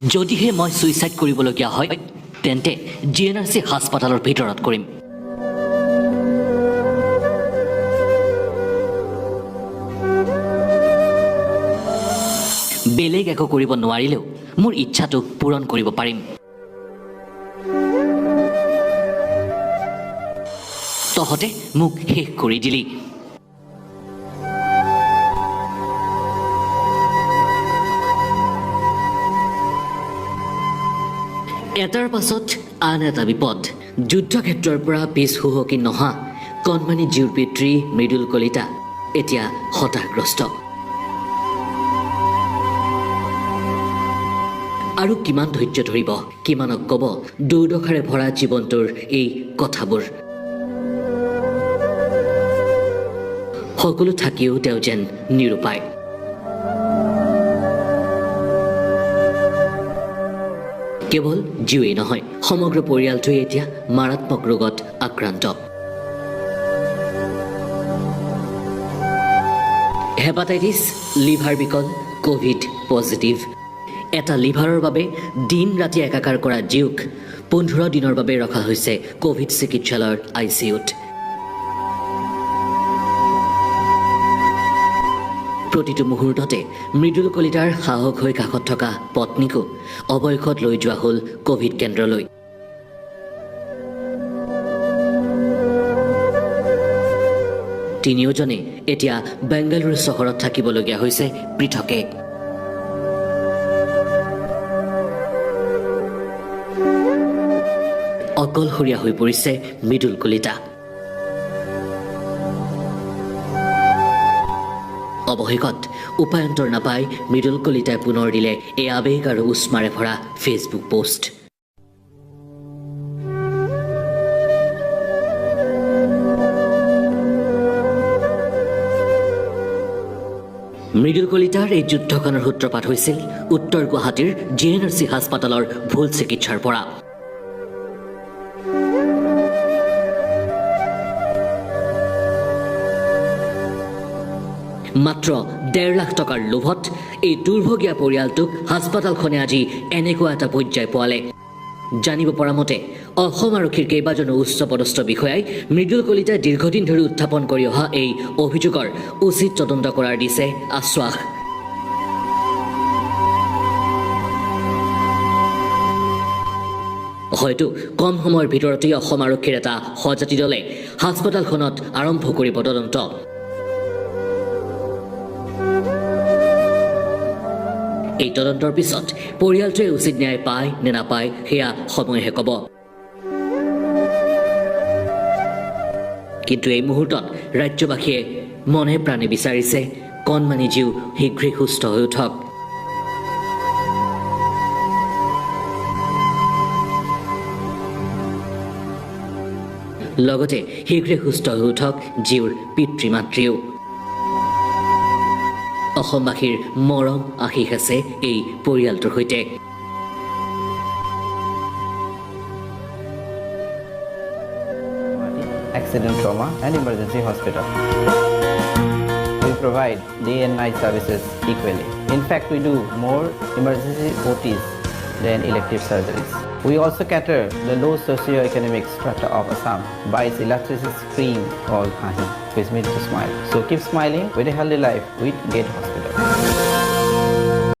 যদিহে মই সুইচাইড কৰিবলগীয়া হয় তেন্তে জিএনআৰচি হাস্পাতালৰ ভিতৰত কৰিম। বেলেগ একো কৰিব নোৱাৰিলেও মোৰ ইচ্ছাটো পূৰণ কৰিব পাৰিম। তহঁতে মোক শেষ কৰি দিলি। এটাৰ পাছত আন এটা বিপদ। যুদ্ধক্ষেত্ৰৰ পৰা পিছ হুহকি নহা কণমানি জীউৰ পিতৃ মৃদুল কলিতা এতিয়া হতাশগ্ৰস্ত। আৰু কিমান ধৈৰ্য ধৰিব, কিমানক ক'ব দুৰ্দশাৰে ভৰা জীৱনটোৰ এই কথাবোৰ। সকলো থাকিও তেওঁ যেন নিৰুপায়। কেৱল জীৱেই নহয়, সমগ্ৰ পৰিয়ালটোৱে এতিয়া মাৰাত্মক ৰোগত আক্ৰান্ত। হেপাটাইটিছ, লিভাৰ বিকল, কোভিড পজিটিভ। এটা লিভাৰৰ বাবে দিন ৰাতি একাকাৰ কৰা জীউক 15 দিনৰ বাবে ৰখা হৈছে কোভিড চিকিৎসালয়ৰ ICUত। প্ৰতিটো মুহূৰ্ততে মৃদুল কলিতাৰ সাহস হৈ কাষত থকা পত্নীকো অৱশেষত লৈ যোৱা হ'ল কোভিড কেন্দ্ৰলৈ। তিনিওজনে এতিয়া বেংগালুৰু চহৰত থাকিবলগীয়া হৈছে পৃথকে। অকলশৰীয়া হৈ পৰিছে মৃদুল কলিতা। অৱশেষত উপায়ন্তৰ নাপাই মৃদুল কলিতাই পুনৰ দিলে এই আৱেগ আৰু উষ্মাৰে ভৰা ফেচবুক পোষ্ট। মৃদুল কলিতাৰ এই যুদ্ধখনৰ সূত্ৰপাত হৈছিল উত্তৰ গুৱাহাটীৰ জিএনআৰচি হাস্পাতালৰ ভুল চিকিৎসাৰ পৰা। মাত্ৰ 1.5 লাখ টকাৰ লোভত এই দুৰ্ভগীয়া পৰিয়ালটোক হাস্পাতালখনে আজি এনেকুৱা এটা পৰ্যায় পোৱালে। জানিব পৰা মতে অসম আৰক্ষীৰ কেইবাজনো উচ্চপদস্থ বিষয়াই মৃদুল কলিতাই দীৰ্ঘদিন ধৰি উত্থাপন কৰি অহা এই অভিযোগৰ উচিত তদন্ত কৰাৰ দিছে আশ্বাস। হয়তো কম সময়ৰ ভিতৰতেই অসম আৰক্ষীৰ এটা সজাতি দলে হাস্পাতালখনত আৰম্ভ কৰিব তদন্ত। এই তদন্তৰ পিছত পৰিয়ালটোৱে উচিত ন্যায় পায় নে নাপায় সেয়া সময়হে ক'ব। কিন্তু এই মুহূৰ্তত ৰাজ্যবাসীয়ে মনে প্ৰাণে বিচাৰিছে কণমানি জীউ শীঘ্ৰেই সুস্থ হৈ উঠক। লগতে শীঘ্ৰে সুস্থ হৈ উঠক জীউৰ পিতৃ মাতৃও। অসমবাসীৰ মৰম আশীষ আছে এই পৰিয়ালটোৰ সৈতে। Accident trauma and emergency hospital. We provide day and night services equally. In fact, we do more emergency OTs than elective surgeries. We also cater the low socio-economic strata of Assam by its illustrious cream called Kahi, which means to smile. So keep smiling with a healthy life with Gate Hospital.